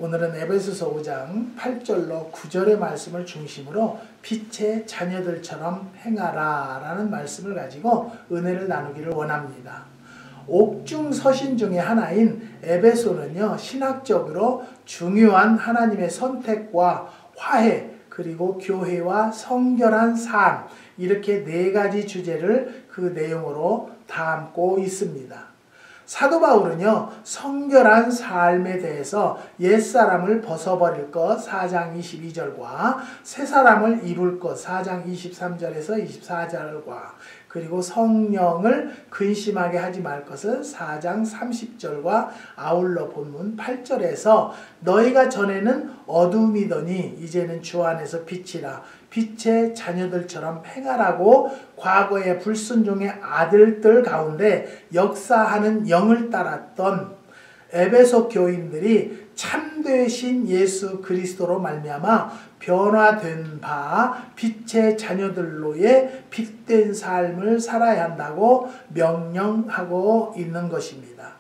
오늘은 에베소서 5장 8절로 9절의 말씀을 중심으로 빛의 자녀들처럼 행하라 라는 말씀을 가지고 은혜를 나누기를 원합니다. 옥중 서신 중에 하나인 에베소는요, 신학적으로 중요한 하나님의 선택과 화해, 그리고 교회와 성결한 삶, 이렇게 네 가지 주제를 그 내용으로 담고 있습니다. 사도 바울은요, 성결한 삶에 대해서 옛사람을 벗어버릴 것 4장 22절과 새사람을 입을 것 4장 23절에서 24절과 그리고 성령을 근심하게 하지 말 것을 4장 30절과 아울러 본문 8절에서 너희가 전에는 어둠이더니 이제는 주 안에서 빛이라 빛의 자녀들처럼 행하라고 과거의 불순종의 아들들 가운데 역사하는 영을 따랐던 에베소 교인들이 참되신 예수 그리스도로 말미암아 변화된 바 빛의 자녀들로의 빛된 삶을 살아야 한다고 명령하고 있는 것입니다.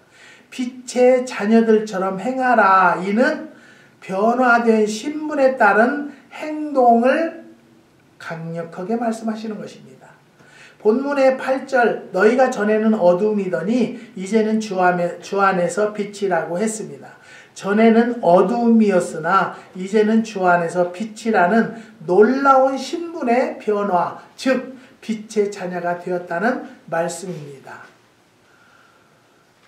빛의 자녀들처럼 행하라. 이는 변화된 신분에 따른 행동을 강력하게 말씀하시는 것입니다. 본문의 8절 너희가 전에는 어둠이더니 이제는 주 안에서 빛이라고 했습니다. 전에는 어둠이었으나 이제는 주 안에서 빛이라는 놀라운 신분의 변화, 즉 빛의 자녀가 되었다는 말씀입니다.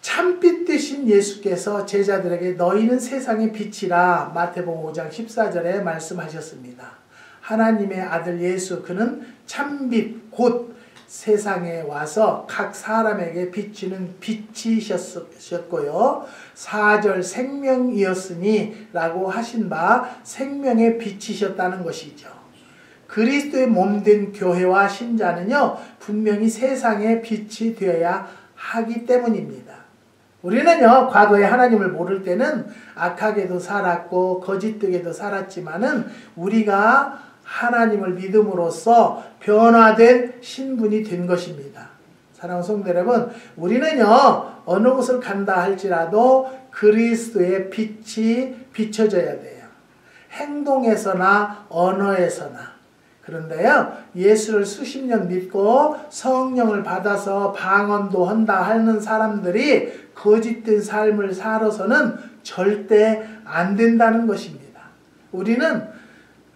참빛 되신 예수께서 제자들에게 너희는 세상의 빛이라 마태복음 5장 14절에 말씀하셨습니다. 하나님의 아들 예수, 그는 참빛 곧 세상에 와서 각 사람에게 비치는 빛이셨고요. 4절 생명이었으니 라고 하신 바 생명의 빛이셨다는 것이죠. 그리스도의 몸된 교회와 신자는요, 분명히 세상의 빛이 되어야 하기 때문입니다. 우리는요, 과거에 하나님을 모를 때는 악하게도 살았고 거짓되게도 살았지만은 우리가 하나님을 믿음으로써 변화된 신분이 된 것입니다. 사랑하는 성도 여러분, 우리는요, 어느 곳을 간다 할지라도 그리스도의 빛이 비춰져야 돼요. 행동에서나 언어에서나. 그런데요, 예수를 수십 년 믿고 성령을 받아서 방언도 한다 하는 사람들이 거짓된 삶을 살아서는 절대 안 된다는 것입니다. 우리는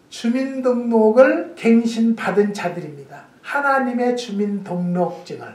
주민등록을 갱신받은 자들입니다. 하나님의 주민등록증을.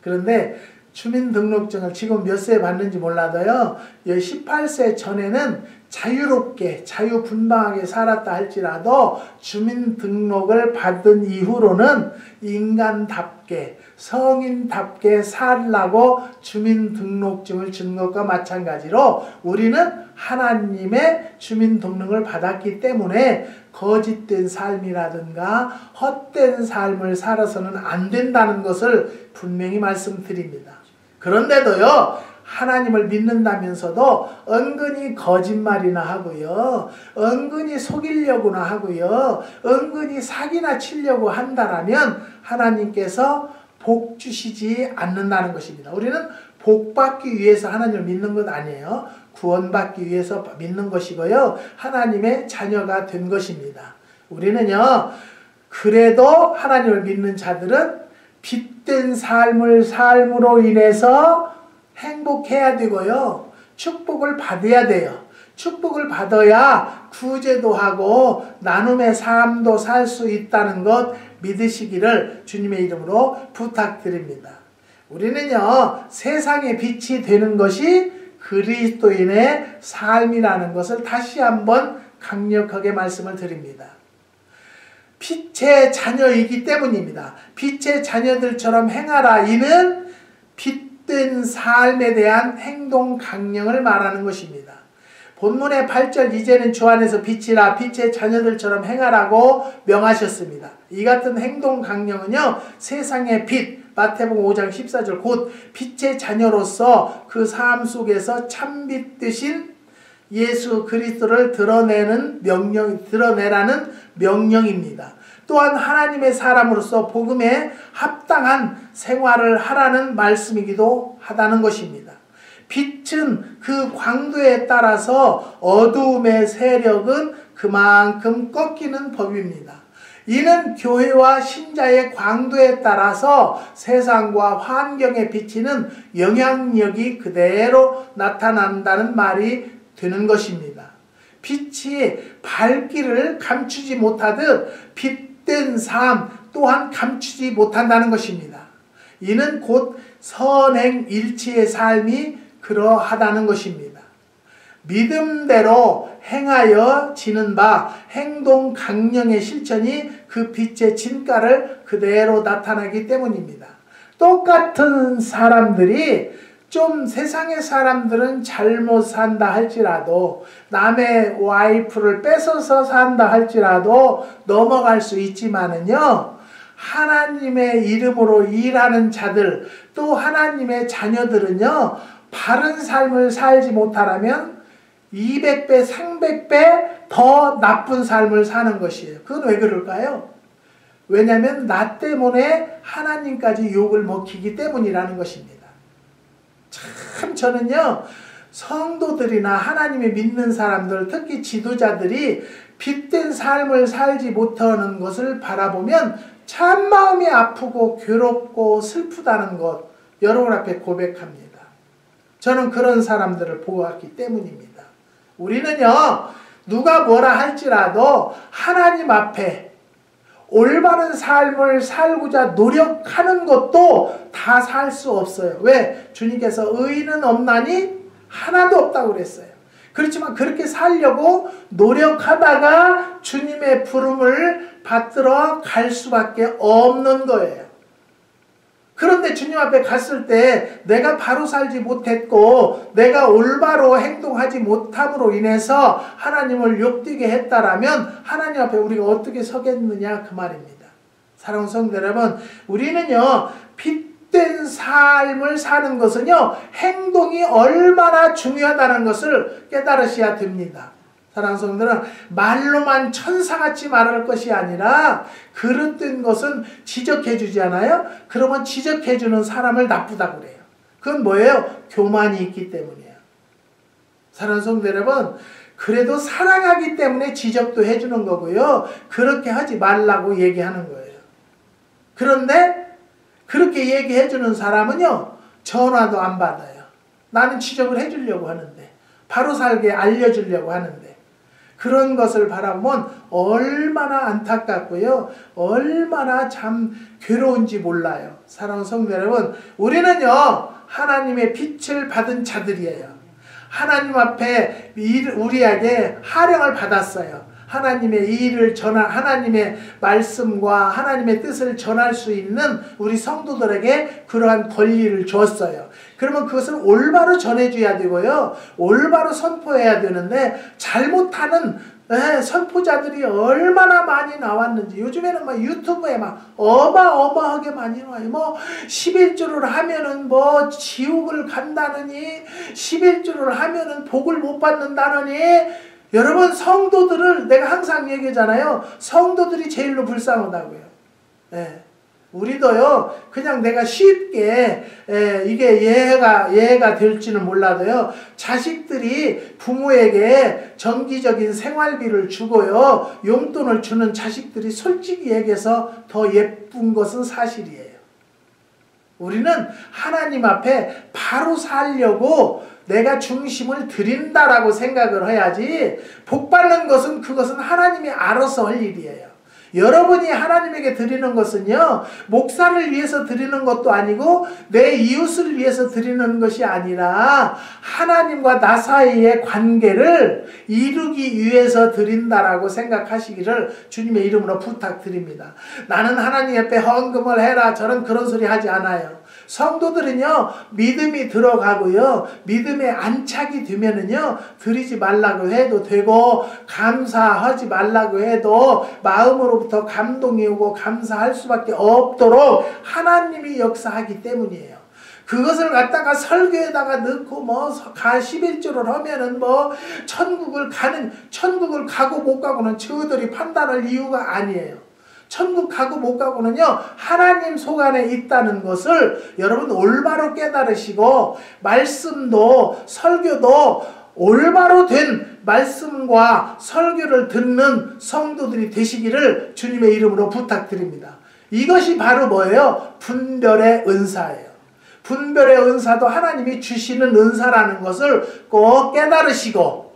그런데 주민등록증을 지금 몇 세에 받는지 몰라도요, 18세 전에는 자유롭게 자유분방하게 살았다 할지라도 주민등록을 받은 이후로는 인간답게 성인답게 살라고 주민등록증을 준 것과 마찬가지로 우리는 하나님의 주민등록을 받았기 때문에 거짓된 삶이라든가 헛된 삶을 살아서는 안 된다는 것을 분명히 말씀드립니다. 그런데도요, 하나님을 믿는다면서도 은근히 거짓말이나 하고요, 은근히 속이려고나 하고요, 은근히 사기나 치려고 한다라면 하나님께서 복 주시지 않는다는 것입니다. 우리는 복 받기 위해서 하나님을 믿는 것 아니에요. 구원받기 위해서 믿는 것이고요, 하나님의 자녀가 된 것입니다. 우리는요, 그래도 하나님을 믿는 자들은 빛된 삶으로 인해서 행복해야 되고요, 축복을 받아야 돼요. 축복을 받아야 구제도 하고 나눔의 삶도 살 수 있다는 것 믿으시기를 주님의 이름으로 부탁드립니다. 우리는요, 세상의 빛이 되는 것이 그리스도인의 삶이라는 것을 다시 한번 강력하게 말씀을 드립니다. 빛의 자녀이기 때문입니다. 빛의 자녀들처럼 행하라. 이는 빛된 삶에 대한 행동 강령을 말하는 것입니다. 본문의 8절 이제는 주 안에서 빛이라 빛의 자녀들처럼 행하라고 명하셨습니다. 이 같은 행동 강령은요, 세상의 빛, 마태복음 5장 14절 곧 빛의 자녀로서 그 삶 속에서 참빛 되신 예수 그리스도를 드러내라는 명령입니다. 또한 하나님의 사람으로서 복음에 합당한 생활을 하라는 말씀이기도 하다는 것입니다. 빛은 그 광도에 따라서 어두움의 세력은 그만큼 꺾이는 법입니다. 이는 교회와 신자의 광도에 따라서 세상과 환경에 비치는 영향력이 그대로 나타난다는 말이 되는 것입니다. 빛이 밝기를 감추지 못하듯 빛된 삶 또한 감추지 못한다는 것입니다. 이는 곧 선행일치의 삶이 그러하다는 것입니다. 믿음대로 행하여 지는 바 행동 강령의 실천이 그 빛의 진가를 그대로 나타나기 때문입니다. 똑같은 사람들이 좀 세상의 사람들은 잘못 산다 할지라도 남의 와이프를 뺏어서 산다 할지라도 넘어갈 수 있지만은요, 하나님의 이름으로 일하는 자들 또 하나님의 자녀들은요, 바른 삶을 살지 못하라면 200배, 300배 더 나쁜 삶을 사는 것이에요. 그건 왜 그럴까요? 왜냐하면 나 때문에 하나님까지 욕을 먹히기 때문이라는 것입니다. 참 저는요, 성도들이나 하나님의 믿는 사람들, 특히 지도자들이 빛된 삶을 살지 못하는 것을 바라보면 참 마음이 아프고 괴롭고 슬프다는 것 여러분 앞에 고백합니다. 저는 그런 사람들을 보았기 때문입니다. 우리는요, 누가 뭐라 할지라도 하나님 앞에 올바른 삶을 살고자 노력하는 것도 다 살 수 없어요. 왜? 주님께서 의인은 없나니 하나도 없다고 그랬어요. 그렇지만 그렇게 살려고 노력하다가 주님의 부름을 받들어 갈 수밖에 없는 거예요. 그런데 주님 앞에 갔을 때 내가 바로 살지 못했고 내가 올바로 행동하지 못함으로 인해서 하나님을 욕되게 했다라면 하나님 앞에 우리가 어떻게 서겠느냐 그 말입니다. 사랑하는 성도 여러분, 우리는요, 빛된 삶을 사는 것은요, 행동이 얼마나 중요하다는 것을 깨달으셔야 됩니다. 사랑하는 성도들은 말로만 천사같이 말할 것이 아니라 그릇된 것은 지적해 주잖아요. 그러면 지적해 주는 사람을 나쁘다고 그래요. 그건 뭐예요? 교만이 있기 때문이에요. 사랑하는 성도 여러분, 그래도 사랑하기 때문에 지적도 해주는 거고요. 그렇게 하지 말라고 얘기하는 거예요. 그런데 그렇게 얘기해 주는 사람은요, 전화도 안 받아요. 나는 지적을 해주려고 하는데, 바로 살게 알려주려고 하는데, 그런 것을 바라보면 얼마나 안타깝고요, 얼마나 참 괴로운지 몰라요. 사랑하는 성도 여러분, 우리는요, 하나님의 빛을 받은 자들이에요. 하나님 앞에 우리에게 하령을 받았어요. 하나님의 일을 하나님의 말씀과 하나님의 뜻을 전할 수 있는 우리 성도들에게 그러한 권리를 줬어요. 그러면 그것을 올바로 전해줘야 되고요, 올바로 선포해야 되는데 잘못하는 선포자들이 얼마나 많이 나왔는지. 요즘에는 막 유튜브에 막 어마어마하게 많이 나와요. 뭐 11조를 하면은 뭐 지옥을 간다느니, 11조를 하면은 복을 못 받는다느니. 여러분, 성도들을 내가 항상 얘기하잖아요. 성도들이 제일로 불쌍하다고요. 우리도요, 그냥 내가 쉽게 이게 예해가 될지는 몰라도요, 자식들이 부모에게 정기적인 생활비를 주고요, 용돈을 주는 자식들이 솔직히 얘기해서 더 예쁜 것은 사실이에요. 우리는 하나님 앞에 바로 살려고 내가 중심을 드린다라고 생각을 해야지, 복 받는 것은 그것은 하나님이 알아서 할 일이에요. 여러분이 하나님에게 드리는 것은요, 목사를 위해서 드리는 것도 아니고 내 이웃을 위해서 드리는 것이 아니라 하나님과 나 사이의 관계를 이루기 위해서 드린다라고 생각하시기를 주님의 이름으로 부탁드립니다. 나는 하나님 앞에 헌금을 해라, 저는 그런 소리 하지 않아요. 성도들은요, 믿음이 들어가고요, 믿음에 안착이 되면은요, 드리지 말라고 해도 되고 감사하지 말라고 해도 마음으로부터 감동이 오고 감사할 수밖에 없도록 하나님이 역사하기 때문이에요. 그것을 갖다가 설교에다가 넣고 뭐 11조를 하면은 뭐 천국을 가고 못 가고는 저들이 판단할 이유가 아니에요. 천국 가고 못 가고는요, 하나님 속 안에 있다는 것을 여러분 올바로 깨달으시고, 말씀도 설교도 올바로 된 말씀과 설교를 듣는 성도들이 되시기를 주님의 이름으로 부탁드립니다. 이것이 바로 뭐예요? 분별의 은사예요. 분별의 은사도 하나님이 주시는 은사라는 것을 꼭 깨달으시고,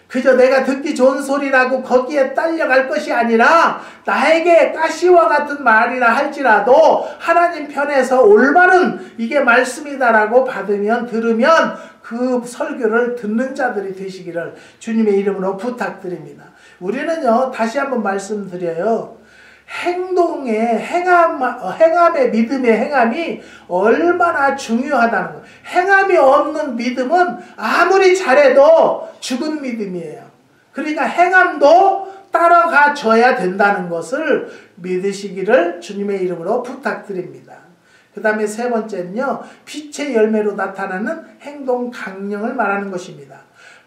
그저 내가 듣기 좋은 소리라고 거기에 딸려갈 것이 아니라 나에게 가시와 같은 말이라 할지라도 하나님 편에서 올바른 이게 말씀이다라고 받으면, 들으면 그 설교를 듣는 자들이 되시기를 주님의 이름으로 부탁드립니다. 우리는요, 다시 한번 말씀드려요. 행함의 믿음의 행함이 얼마나 중요하다는 거예요. 행함이 없는 믿음은 아무리 잘해도 죽은 믿음이에요. 그러니까 행함도 따라가 줘야 된다는 것을 믿으시기를 주님의 이름으로 부탁드립니다. 그 다음에 세 번째는요, 빛의 열매로 나타나는 행동 강령을 말하는 것입니다.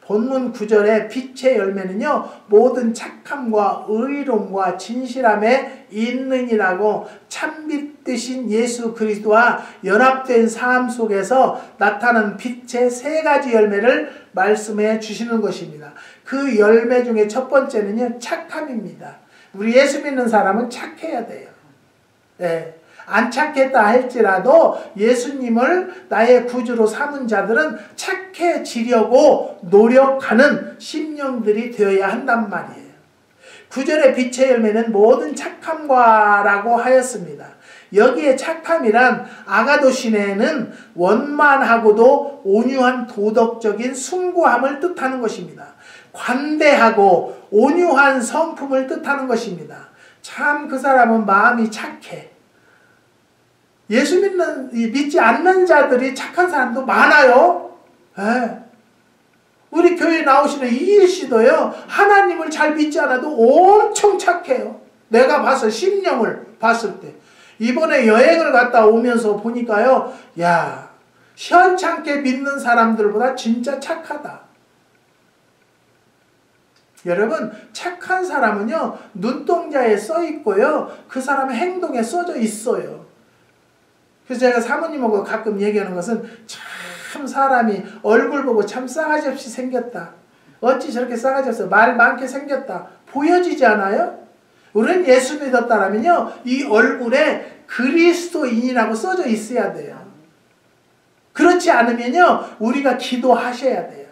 본문 9절의 빛의 열매는요, 모든 착함과 의로움과 진실함에 있느니라고 참빛 되신 예수 그리스도와 연합된 삶 속에서 나타나는 빛의 세 가지 열매를 말씀해 주시는 것입니다. 그 열매 중에 첫 번째는요, 착함입니다. 우리 예수 믿는 사람은 착해야 돼요. 네. 안 착했다 할지라도 예수님을 나의 구주로 삼은 자들은 착해지려고 노력하는 심령들이 되어야 한단 말이에요. 9절의 빛의 열매는 모든 착함과라고 하였습니다. 여기에 착함이란 아가도시네는 원만하고도 온유한 도덕적인 숭고함을 뜻하는 것입니다. 관대하고 온유한 성품을 뜻하는 것입니다. 참 그 사람은 마음이 착해. 예수 믿지 않는 자들이 착한 사람도 많아요. 예. 우리 교회에 나오시는 이일 씨도요, 하나님을 잘 믿지 않아도 엄청 착해요. 내가 봐서 심령을 봤을 때. 이번에 여행을 갔다 오면서 보니까요, 야, 시원찮게 믿는 사람들보다 진짜 착하다. 여러분, 착한 사람은요, 눈동자에 써 있고요, 그 사람의 행동에 써져 있어요. 그래서 제가 사모님하고 가끔 얘기하는 것은, 참 사람이 얼굴 보고 참 싸가지 없이 생겼다. 어찌 저렇게 싸가지 없어. 말 많게 생겼다. 보여지지 않아요? 우리는 예수 믿었다라면요, 이 얼굴에 그리스도인이라고 써져 있어야 돼요. 그렇지 않으면요, 우리가 기도하셔야 돼요.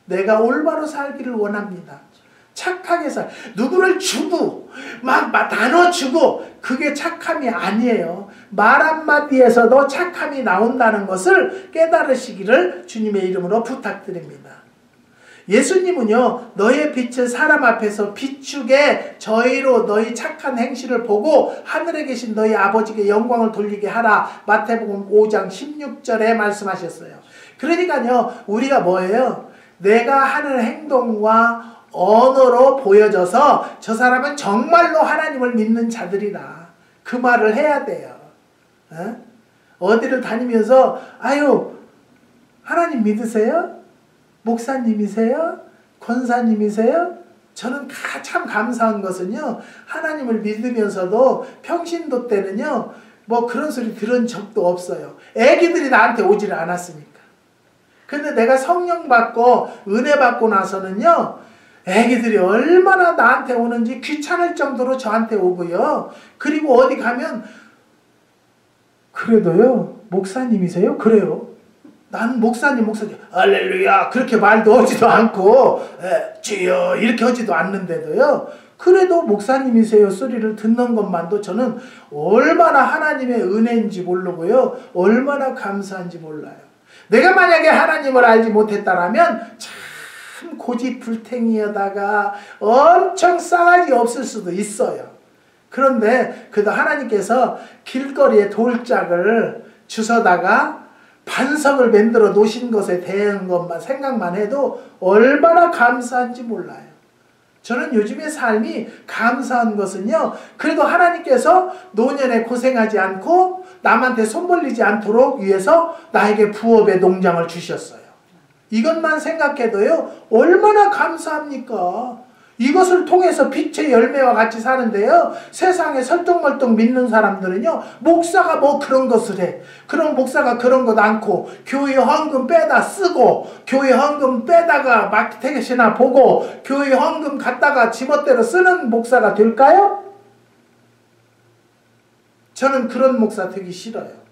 내가 올바로 살기를 원합니다. 착하게 누구를 주고 막 나눠주고 그게 착함이 아니에요. 말 한마디에서도 착함이 나온다는 것을 깨달으시기를 주님의 이름으로 부탁드립니다. 예수님은요, 너의 빛을 사람 앞에서 비추게 저희로 너희 착한 행실을 보고 하늘에 계신 너희 아버지께 영광을 돌리게 하라. 마태복음 5장 16절에 말씀하셨어요. 그러니까요, 우리가 뭐예요? 내가 하는 행동과 언어로 보여져서 저 사람은 정말로 하나님을 믿는 자들이다. 그 말을 해야 돼요. 어디를 다니면서 아유, 하나님 믿으세요? 목사님이세요? 권사님이세요? 저는 참 감사한 것은요, 하나님을 믿으면서도 평신도 때는요, 뭐 그런 소리 들은 적도 없어요. 애기들이 나한테 오지를 않았으니까. 근데 내가 성령 받고 은혜 받고 나서는요, 애기들이 얼마나 나한테 오는지 귀찮을 정도로 저한테 오고요. 그리고 어디 가면 그래도요, 목사님이세요? 그래요. 나는 목사님 할렐루야 그렇게 말도 하지도 않고 주여 이렇게 하지도 않는데도요, 그래도 목사님이세요 소리를 듣는 것만도 저는 얼마나 하나님의 은혜인지 모르고요, 얼마나 감사한지 몰라요. 내가 만약에 하나님을 알지 못했다라면 참 고집불탱이에다가 엄청 싸가지 없을 수도 있어요. 그런데 그래도 하나님께서 길거리에 돌짝을 주워다가 반석을 만들어 놓으신 것에 대한 것만 생각만 해도 얼마나 감사한지 몰라요. 저는 요즘의 삶이 감사한 것은요, 그래도 하나님께서 노년에 고생하지 않고 남한테 손 벌리지 않도록 위해서 나에게 부업의 농장을 주셨어요. 이것만 생각해도요, 얼마나 감사합니까? 이것을 통해서 빛의 열매와 같이 사는데요. 세상에 설득멀뚱 믿는 사람들은요, 목사가 뭐 그런 것을 해. 그럼 목사가 그런 것 않고, 교회 헌금 빼다 쓰고, 교회 헌금 빼다가 마케팅이나 보고, 교회 헌금 갖다가 지멋대로 쓰는 목사가 될까요? 저는 그런 목사 되기 싫어요.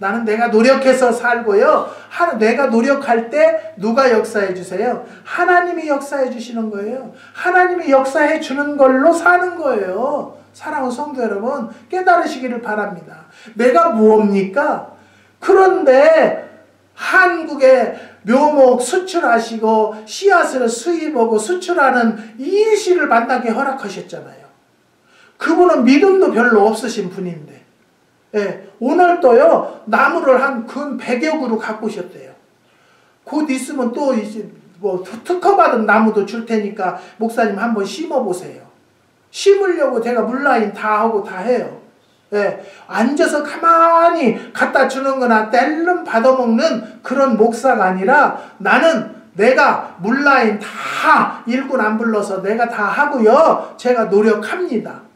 나는 내가 노력해서 살고요. 내가 노력할 때 누가 역사해 주세요? 하나님이 역사해 주시는 거예요. 하나님이 역사해 주는 걸로 사는 거예요. 사랑하는 성도 여러분, 깨달으시기를 바랍니다. 내가 무엇입니까? 그런데 한국에 묘목 수출하시고 씨앗을 수입하고 수출하는 이 일시를 만나게 허락하셨잖아요. 그분은 믿음도 별로 없으신 분인데, 예, 오늘도요, 나무를 한 근 100여 그루 갖고 오셨대요. 곧 있으면 또 이제 뭐 특허받은 나무도 줄 테니까 목사님 한번 심어보세요. 심으려고 제가 물라인 다 하고 다 해요. 예, 앉아서 가만히 갖다 주는 거나 뗄름 받아먹는 그런 목사가 아니라 나는 내가 물라인 다 일꾼 안 불러서 내가 다 하고요. 제가 노력합니다.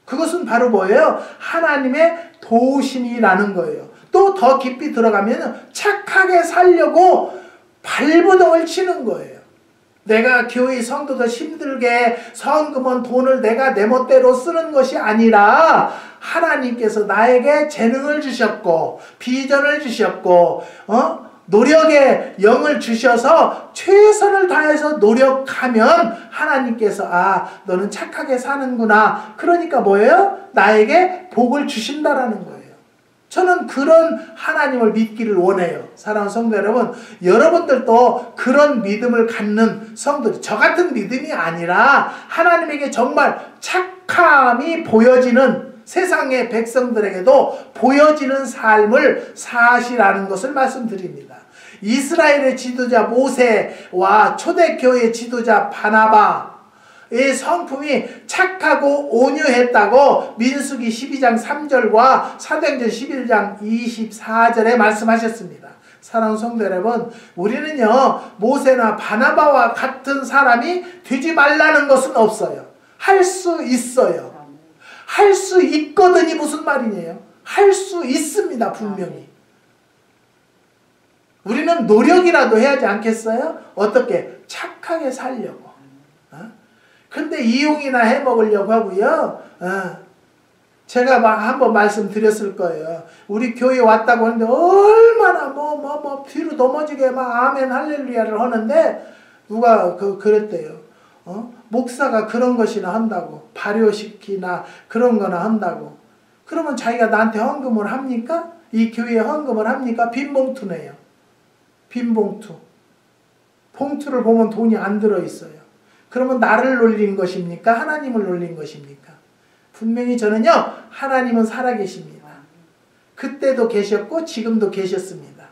그것은 바로 뭐예요? 하나님의 도우심이라는 거예요. 또 더 깊이 들어가면 착하게 살려고 발버둥을 치는 거예요. 내가 교회 성도들 힘들게 헌금은 돈을 내가 내 멋대로 쓰는 것이 아니라 하나님께서 나에게 재능을 주셨고 비전을 주셨고 노력의 영을 주셔서 최선을 다해서 노력하면 하나님께서 너는 착하게 사는구나. 그러니까 뭐예요? 나에게 복을 주신다라는 거예요. 저는 그런 하나님을 믿기를 원해요. 사랑하는 성도 여러분, 여러분들도 그런 믿음을 갖는 성도들, 저 같은 믿음이 아니라 하나님에게 정말 착함이 보여지는 세상의 백성들에게도 보여지는 삶을 사시라는 것을 말씀드립니다. 이스라엘의 지도자 모세와 초대교회의 지도자 바나바의 성품이 착하고 온유했다고 민수기 12장 3절과 사도행전 11장 24절에 말씀하셨습니다. 사랑하는 성도 여러분, 우리는요 모세나 바나바와 같은 사람이 되지 말라는 것은 없어요. 할 수 있어요. 할 수 있거든이 무슨 말이에요? 할 수 있습니다. 분명히. 우리는 노력이라도 해야지 않겠어요? 어떻게? 착하게 살려고. 근데 이용이나 해먹으려고 하고요. 제가 한번 말씀드렸을 거예요. 우리 교회 왔다고 하는데 얼마나 뒤로 넘어지게 아멘 할렐루야를 하는데 누가 그랬대요. 목사가 그런 것이나 한다고, 발효식이나 그런 거나 한다고. 그러면 자기가 나한테 헌금을 합니까? 이 교회에 헌금을 합니까? 빈 봉투네요. 빈 봉투. 봉투를 보면 돈이 안 들어있어요. 그러면 나를 놀린 것입니까? 하나님을 놀린 것입니까? 분명히 저는요, 하나님은 살아계십니다. 그때도 계셨고 지금도 계셨습니다.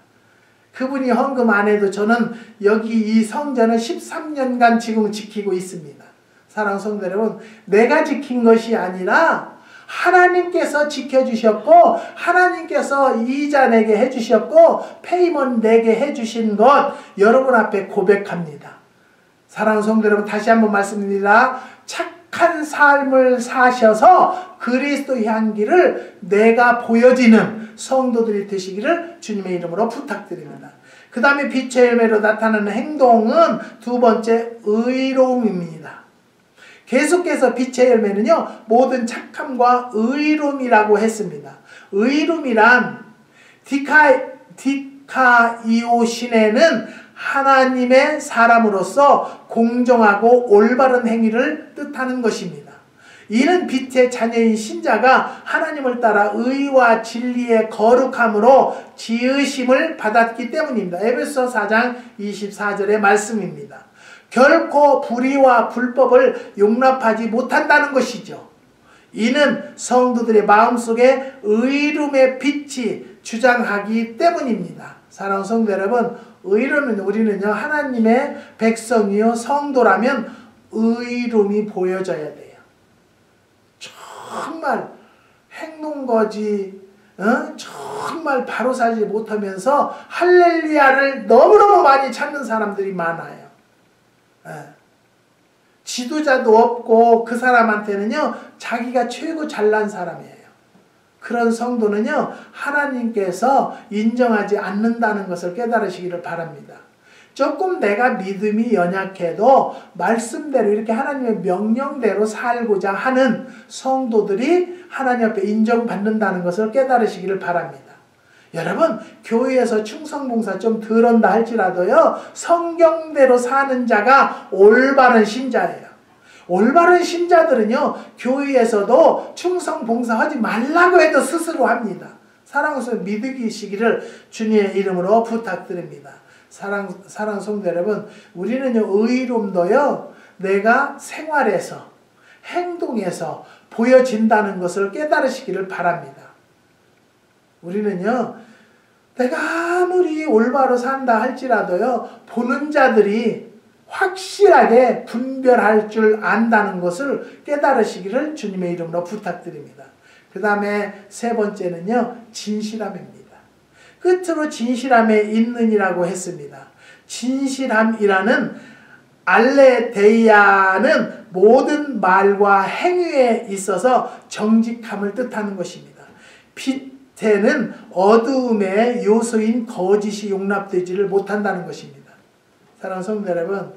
그분이 헌금 안 해도 저는 여기 이 성전을 13년간 지금 지키고 있습니다. 사랑하는 성도 여러분, 내가 지킨 것이 아니라 하나님께서 지켜주셨고 하나님께서 이자 내게 해주셨고 페이먼 내게 해주신 것 여러분 앞에 고백합니다. 사랑하는 성도 여러분, 다시 한번 말씀드립니다. 착한 삶을 사셔서 그리스도 향기를 내가 보여지는 성도들이 되시기를 주님의 이름으로 부탁드립니다. 그 다음에 빛의 열매로 나타나는 행동은 두 번째 의로움입니다. 계속해서 빛의 열매는요, 모든 착함과 의로움이라고 했습니다. 의로움이란 디카이오시네는 하나님의 사람으로서 공정하고 올바른 행위를 뜻하는 것입니다. 이는 빛의 자녀인 신자가 하나님을 따라 의와 진리의 거룩함으로 지으심을 받았기 때문입니다. 에베소 4장 24절의 말씀입니다. 결코 불의와 불법을 용납하지 못한다는 것이죠. 이는 성도들의 마음속에 의로움의 빛이 주장하기 때문입니다. 사랑하는 성도 여러분, 의로움은 우리는요, 하나님의 백성이요 성도라면 의로움이 보여져야 돼요. 정말 행동거지, 정말 바로 살지 못하면서 할렐루야를 너무너무 많이 찾는 사람들이 많아요. 지도자도 없고 그 사람한테는요 자기가 최고 잘난 사람이에요. 그런 성도는요 하나님께서 인정하지 않는다는 것을 깨달으시기를 바랍니다. 조금 내가 믿음이 연약해도 말씀대로 이렇게 하나님의 명령대로 살고자 하는 성도들이 하나님 앞에 인정받는다는 것을 깨달으시기를 바랍니다. 여러분 교회에서 충성봉사 좀 덜 한다 할지라도요 성경대로 사는 자가 올바른 신자예요. 올바른 신자들은요 교회에서도 충성봉사하지 말라고 해도 스스로 합니다. 사랑스러운 믿으시기를 주님의 이름으로 부탁드립니다. 사랑 성도 여러분, 우리는요 의로움도요 내가 생활에서 행동에서 보여진다는 것을 깨달으시기를 바랍니다. 우리는요 내가 아무리 올바로 산다 할지라도요 보는 자들이 확실하게 분별할 줄 안다는 것을 깨달으시기를 주님의 이름으로 부탁드립니다. 그 다음에 세 번째는요 진실함입니다. 끝으로 진실함에 있느니라고 했습니다. 진실함이라는 알레데이아는 모든 말과 행위에 있어서 정직함을 뜻하는 것입니다. 빛에는 어두움의 요소인 거짓이 용납되지를 못한다는 것입니다. 사랑하는 성도 여러분,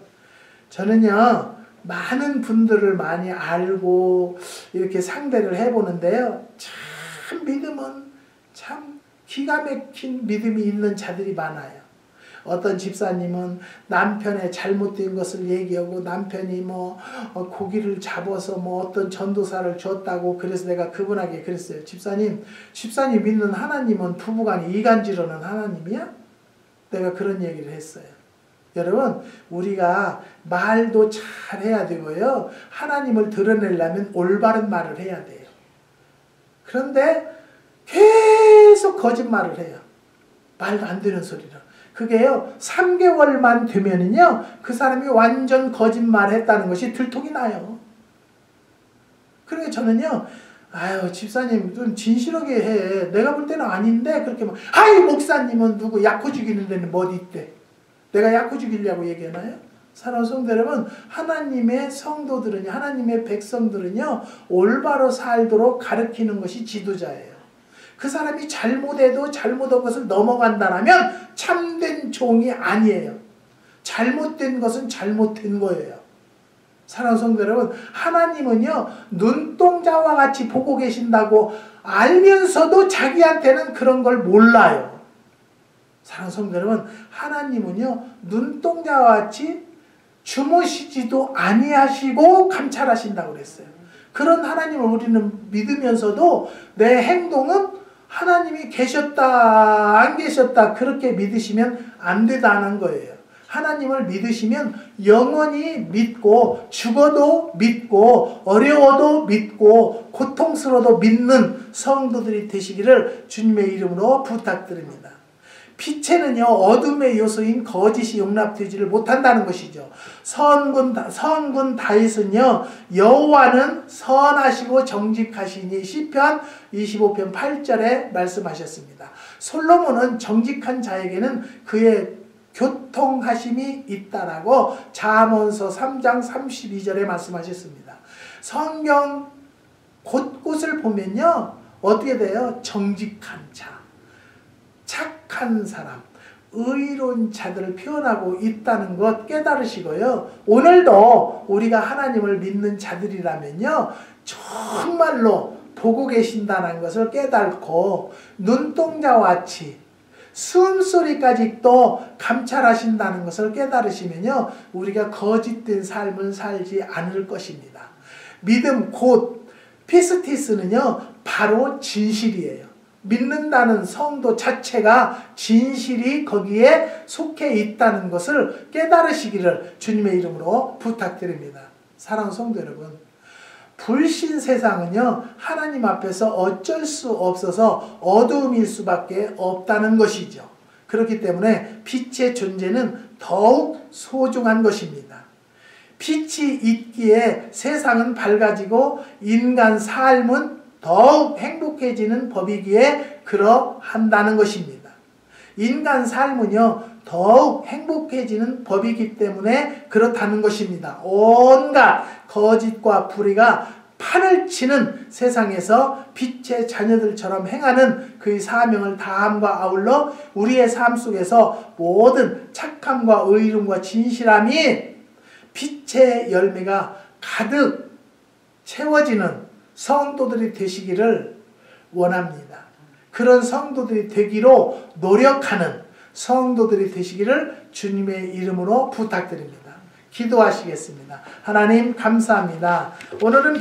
저는요 많은 분들을 많이 알고 이렇게 상대를 해보는데요 참 믿음은 참 기가 막힌 믿음이 있는 자들이 많아요. 어떤 집사님은 남편의 잘못된 것을 얘기하고 남편이 고기를 잡아서 어떤 전도사를 줬다고 그래서 내가 그분에게 그랬어요. 집사님 믿는 하나님은 부부간에 이간질하는 하나님이야? 내가 그런 얘기를 했어요. 여러분 우리가 말도 잘 해야 되고요. 하나님을 드러내려면 올바른 말을 해야 돼요. 그런데 계속 거짓말을 해요. 말도 안 되는 소리를. 그게요 3개월만 되면은요 그 사람이 완전 거짓말했다는 것이 들통이 나요. 그러니까 저는요 아유 집사님 좀 진실하게 해. 내가 볼 때는 아닌데 그렇게 아이 목사님은 누구 약호 죽이는 데는 뭐 있대. 내가 약호 죽이려고 얘기하나요? 사랑하는 성도 여러분, 하나님의 성도들은요 하나님의 백성들은요 올바로 살도록 가르치는 것이 지도자예요. 그 사람이 잘못해도 잘못한 것을 넘어간다면 참된 종이 아니에요. 잘못된 것은 잘못된 거예요. 사랑하는 성도 여러분, 하나님은요 눈동자와 같이 보고 계신다고 알면서도 자기한테는 그런 걸 몰라요. 사랑하는 성도 여러분, 하나님은요 눈동자와 같이 주무시지도 아니하시고 감찰하신다고 그랬어요. 그런 하나님을 우리는 믿으면서도 내 행동은 하나님이 계셨다 안 계셨다 그렇게 믿으시면 안 된다는 거예요. 하나님을 믿으시면 영원히 믿고 죽어도 믿고 어려워도 믿고 고통스러워도 믿는 성도들이 되시기를 주님의 이름으로 부탁드립니다. 빛에는요 어둠의 요소인 거짓이 용납되지를 못한다는 것이죠. 선군 다윗은요 여호와는 선하시고 정직하시니 시편 25편 8절에 말씀하셨습니다. 솔로몬은 정직한 자에게는 그의 교통하심이 있다라고 잠언서 3장 32절에 말씀하셨습니다. 성경 곳곳을 보면요 어떻게 돼요? 정직한 자, 착한 사람, 의로운 자들을 표현하고 있다는 것 깨달으시고요. 오늘도 우리가 하나님을 믿는 자들이라면요 정말로 보고 계신다는 것을 깨닫고 눈동자와 같이 숨소리까지 또 감찰하신다는 것을 깨달으시면요 우리가 거짓된 삶을 살지 않을 것입니다. 믿음 곧 피스티스는요 바로 진실이에요. 믿는다는 성도 자체가 진실이 거기에 속해 있다는 것을 깨달으시기를 주님의 이름으로 부탁드립니다. 사랑하는 성도 여러분, 불신 세상은요 하나님 앞에서 어쩔 수 없어서 어두움일 수밖에 없다는 것이죠. 그렇기 때문에 빛의 존재는 더욱 소중한 것입니다. 빛이 있기에 세상은 밝아지고 인간 삶은 더욱 행복해지는 법이기에 그러한다는 것입니다. 인간 삶은요 더욱 행복해지는 법이기 때문에 그렇다는 것입니다. 온갖 거짓과 불의가 판을 치는 세상에서 빛의 자녀들처럼 행하는 그의 사명을 다함과 아울러 우리의 삶 속에서 모든 착함과 의로움과 진실함이 빛의 열매가 가득 채워지는 성도들이 되시기를 원합니다. 그런 성도들이 되기로 노력하는 성도들이 되시기를 주님의 이름으로 부탁드립니다. 기도하시겠습니다. 하나님 감사합니다. 오늘은